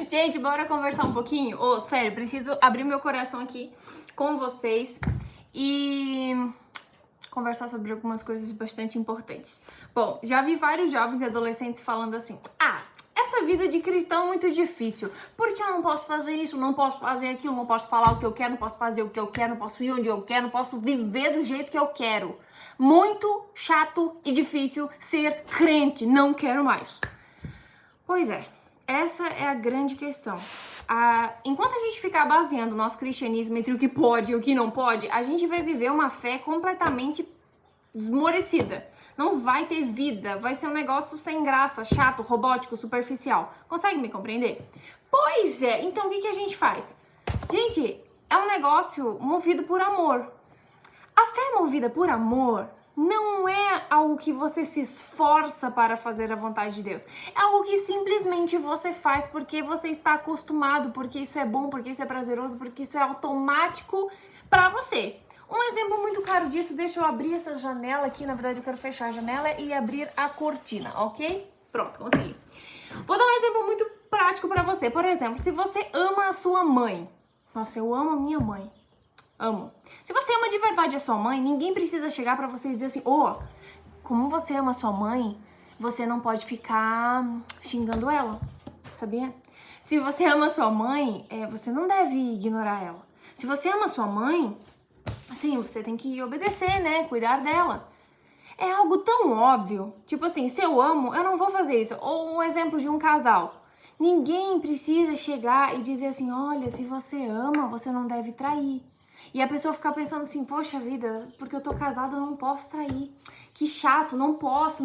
Gente, bora conversar um pouquinho? Sério, preciso abrir meu coração aqui com vocês e conversar sobre algumas coisas bastante importantes. Bom, já vi vários jovens e adolescentes falando assim: essa vida de cristão é muito difícil, porque eu não posso fazer isso, não posso fazer aquilo, não posso falar o que eu quero, não posso fazer o que eu quero, não posso ir onde eu quero, não posso viver do jeito que eu quero. Muito chato e difícil ser crente, não quero mais. Pois é, essa é a grande questão. Enquanto a gente ficar baseando o nosso cristianismo entre o que pode e o que não pode, a gente vai viver uma fé completamente esmorecida. Não vai ter vida, vai ser um negócio sem graça, chato, robótico, superficial. Consegue me compreender? Pois é, então o que a gente faz? Gente, é um negócio movido por amor. A fé movida por amor não é algo que você se esforça para fazer a vontade de Deus. É algo que simplesmente você faz porque você está acostumado, porque isso é bom, porque isso é prazeroso, porque isso é automático para você. Um exemplo muito claro disso, deixa eu abrir essa janela aqui, na verdade eu quero fechar a janela e abrir a cortina, ok? Pronto, consegui. Vou dar um exemplo muito prático para você. Por exemplo, se você ama a sua mãe. Nossa, eu amo a minha mãe. Amo. Se você ama de verdade a sua mãe, ninguém precisa chegar pra você e dizer assim: como você ama a sua mãe, você não pode ficar xingando ela, sabia? Se você ama a sua mãe, você não deve ignorar ela. Se você ama a sua mãe, assim, você tem que obedecer, né? Cuidar dela. É algo tão óbvio. Tipo assim, se eu amo, eu não vou fazer isso. Ou um exemplo de um casal. Ninguém precisa chegar e dizer assim: olha, se você ama, você não deve trair. E a pessoa ficar pensando assim: poxa vida, porque eu tô casada eu não posso trair. Que chato, não posso.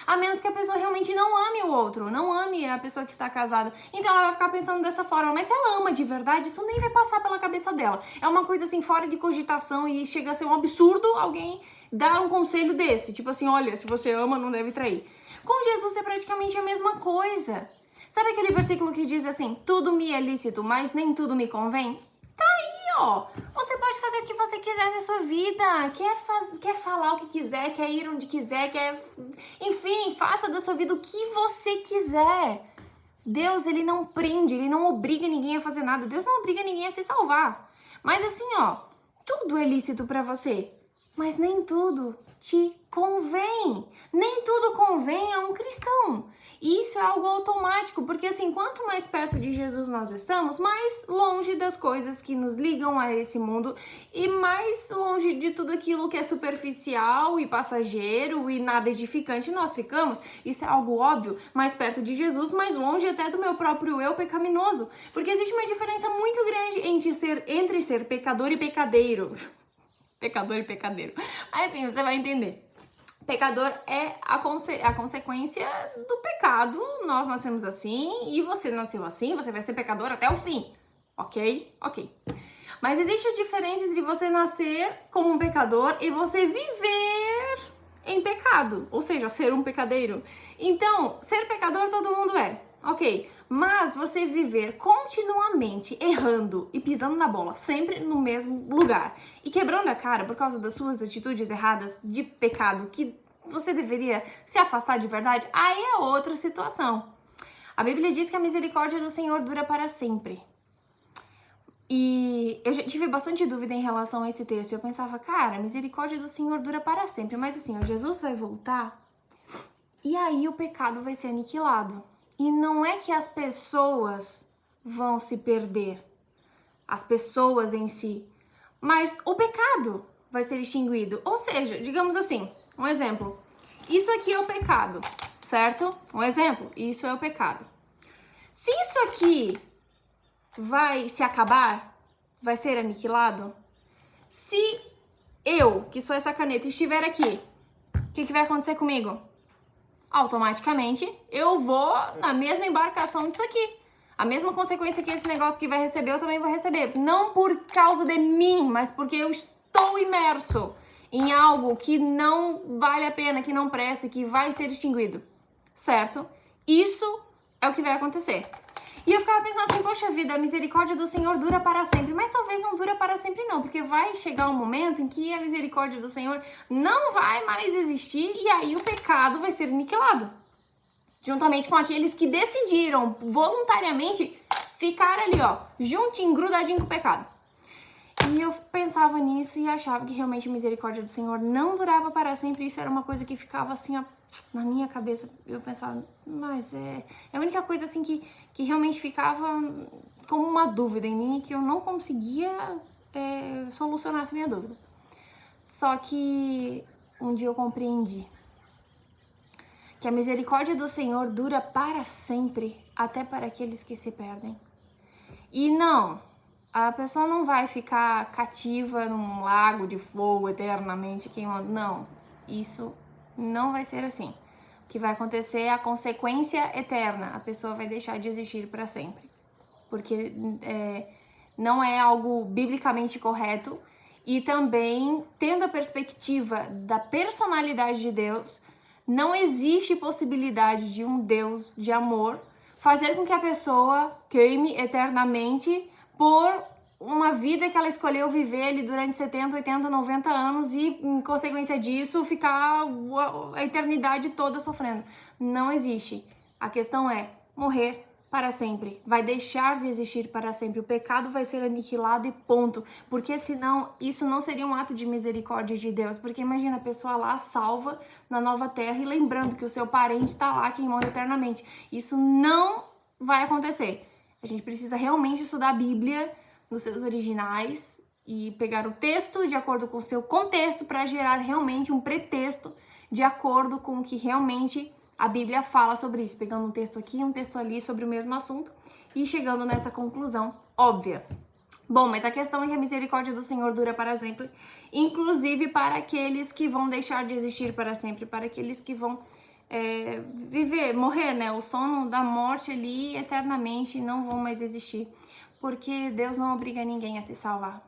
A menos que a pessoa realmente não ame o outro, não ame a pessoa que está casada. Então ela vai ficar pensando dessa forma. Mas se ela ama de verdade, isso nem vai passar pela cabeça dela. É uma coisa assim, fora de cogitação, e chega a ser um absurdo alguém dar um conselho desse. Tipo assim: olha, se você ama, não deve trair. Com Jesus é praticamente a mesma coisa. Sabe aquele versículo que diz assim: tudo me é lícito, mas nem tudo me convém? Tá aí, ó. Você pode fazer o que você quiser na sua vida. Quer falar o que quiser, quer ir onde quiser, enfim, faça da sua vida o que você quiser. Deus, ele não prende, ele não obriga ninguém a fazer nada. Deus não obriga ninguém a se salvar. Mas assim, ó, tudo é lícito pra você, mas nem tudo te convém. Nem tudo convém a um cristão. E isso é algo automático, porque assim, quanto mais perto de Jesus nós estamos, mais longe das coisas que nos ligam a esse mundo e mais longe de tudo aquilo que é superficial e passageiro e nada edificante nós ficamos. Isso é algo óbvio, mais perto de Jesus, mais longe até do meu próprio eu pecaminoso. Porque existe uma diferença muito grande entre ser pecador e pecadeiro. Pecador e pecadeiro. Aí, enfim, você vai entender. Pecador é a consequência do pecado. Nós nascemos assim e você nasceu assim, você vai ser pecador até o fim. Ok? Ok. Mas existe a diferença entre você nascer como um pecador e você viver em pecado, ou seja, ser um pecadeiro. Então, ser pecador todo mundo é, ok. Mas você viver continuamente errando e pisando na bola, sempre no mesmo lugar, e quebrando a cara por causa das suas atitudes erradas de pecado que você deveria se afastar de verdade, aí é outra situação. A Bíblia diz que a misericórdia do Senhor dura para sempre. E eu já tive bastante dúvida em relação a esse texto. Eu pensava, cara, a misericórdia do Senhor dura para sempre. Mas assim, ó, Jesus vai voltar e aí o pecado vai ser aniquilado. E não é que as pessoas vão se perder, as pessoas em si, mas o pecado vai ser extinguido. Ou seja, digamos assim, um exemplo. Isso aqui é o pecado, certo? Um exemplo, isso é o pecado. Se isso aqui vai se acabar, vai ser aniquilado, se eu, que sou essa caneta, estiver aqui, o que vai acontecer comigo? Automaticamente eu vou na mesma embarcação disso aqui. A mesma consequência que esse negócio que vai receber, eu também vou receber. Não por causa de mim, mas porque eu estou imerso em algo que não vale a pena, que não presta, que vai ser extinguido. Certo? Isso é o que vai acontecer. E eu ficava pensando assim, poxa vida, a misericórdia do Senhor dura para sempre. Mas talvez não dura para sempre não, porque vai chegar um momento em que a misericórdia do Senhor não vai mais existir e aí o pecado vai ser aniquilado. juntamente com aqueles que decidiram voluntariamente ficar ali, ó, juntinho, grudadinho com o pecado. E eu pensava nisso e achava que realmente a misericórdia do Senhor não durava para sempre. Isso era uma coisa que ficava assim, ó, na minha cabeça. Eu pensava, mas é a única coisa assim que realmente ficava como uma dúvida em mim, que eu não conseguia solucionar essa minha dúvida. Só que um dia eu compreendi que a misericórdia do Senhor dura para sempre, até para aqueles que se perdem. E não, a pessoa não vai ficar cativa num lago de fogo eternamente queimando. Não, isso não vai ser assim. O que vai acontecer é a consequência eterna. A pessoa vai deixar de existir para sempre. Porque não é algo biblicamente correto. E também, tendo a perspectiva da personalidade de Deus, não existe possibilidade de um Deus de amor fazer com que a pessoa queime eternamente por uma vida que ela escolheu viver ali durante 70, 80, 90 anos e, em consequência disso, ficar a eternidade toda sofrendo. Não existe. A questão é morrer para sempre. Vai deixar de existir para sempre. O pecado vai ser aniquilado e ponto. Porque senão isso não seria um ato de misericórdia de Deus. Porque imagina a pessoa lá salva na nova terra e lembrando que o seu parente está lá queimando eternamente. Isso não vai acontecer. A gente precisa realmente estudar a Bíblia nos seus originais e pegar o texto de acordo com o seu contexto para gerar realmente um pretexto de acordo com o que realmente a Bíblia fala sobre isso, pegando um texto aqui e um texto ali sobre o mesmo assunto e chegando nessa conclusão óbvia. Bom, mas a questão é que a misericórdia do Senhor dura para sempre, inclusive para aqueles que vão deixar de existir para sempre, para aqueles que vão morrer, né? O sono da morte ali eternamente, não vão mais existir, porque Deus não obriga ninguém a se salvar.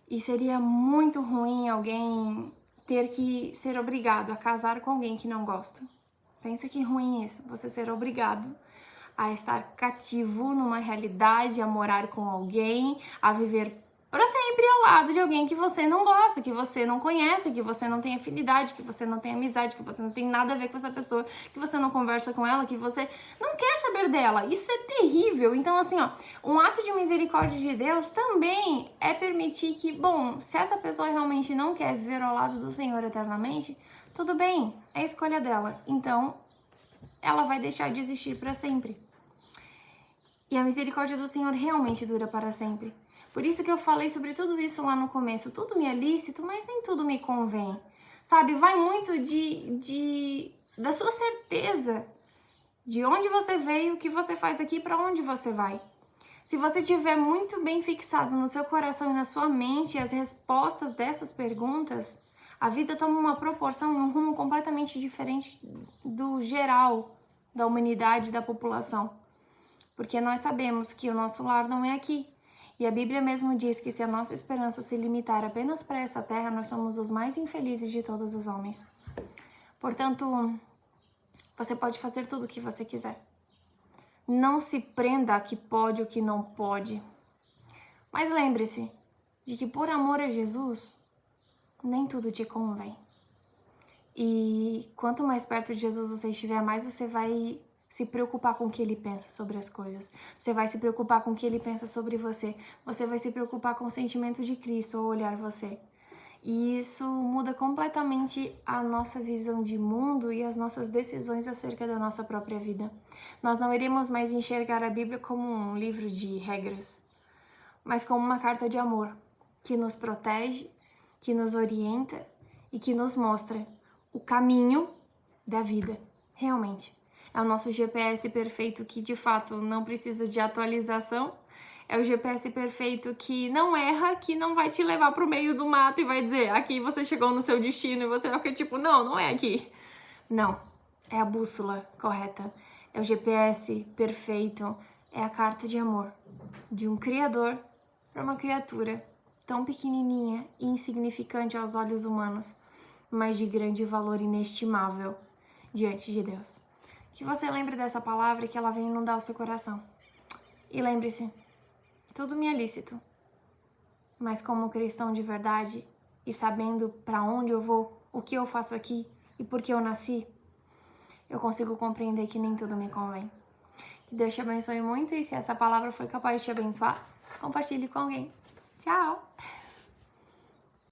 E seria muito ruim alguém ter que ser obrigado a casar com alguém que não gosta. Pensa que ruim isso, você ser obrigado a estar cativo numa realidade, a morar com alguém, a viver para sempre ao lado de alguém que você não gosta, que você não conhece, que você não tem afinidade, que você não tem amizade, que você não tem nada a ver com essa pessoa, que você não conversa com ela, que você não quer saber dela. Isso é terrível. Então, assim, ó, um ato de misericórdia de Deus também é permitir que, bom, se essa pessoa realmente não quer viver ao lado do Senhor eternamente, tudo bem, é a escolha dela. Então, ela vai deixar de existir para sempre. E a misericórdia do Senhor realmente dura para sempre. Por isso que eu falei sobre tudo isso lá no começo. Tudo me é lícito, mas nem tudo me convém. Sabe, vai muito da sua certeza de onde você veio, o que você faz aqui, para onde você vai. Se você tiver muito bem fixado no seu coração e na sua mente as respostas dessas perguntas, a vida toma uma proporção e um rumo completamente diferente do geral da humanidade, da população. Porque nós sabemos que o nosso lar não é aqui. E a Bíblia mesmo diz que se a nossa esperança se limitar apenas para essa terra, nós somos os mais infelizes de todos os homens. Portanto, você pode fazer tudo o que você quiser. Não se prenda a que pode ou que não pode. Mas lembre-se de que por amor a Jesus, nem tudo te convém. E quanto mais perto de Jesus você estiver, mais você vai se preocupar com o que ele pensa sobre as coisas. Você vai se preocupar com o que ele pensa sobre você. Você vai se preocupar com o sentimento de Cristo ao olhar você. E isso muda completamente a nossa visão de mundo e as nossas decisões acerca da nossa própria vida. Nós não iremos mais enxergar a Bíblia como um livro de regras, mas como uma carta de amor que nos protege, que nos orienta e que nos mostra o caminho da vida, realmente. É o nosso GPS perfeito que, de fato, não precisa de atualização. É o GPS perfeito que não erra, que não vai te levar pro meio do mato e vai dizer, aqui você chegou no seu destino, e você vai ficar tipo, não é aqui. Não, é a bússola correta. É o GPS perfeito. É a carta de amor de um criador para uma criatura tão pequenininha e insignificante aos olhos humanos, mas de grande valor inestimável diante de Deus. Que você lembre dessa palavra e que ela venha inundar o seu coração. E lembre-se, tudo me é lícito, mas como cristão de verdade e sabendo para onde eu vou, o que eu faço aqui e por que eu nasci, eu consigo compreender que nem tudo me convém. Que Deus te abençoe muito e se essa palavra foi capaz de te abençoar, compartilhe com alguém. Tchau!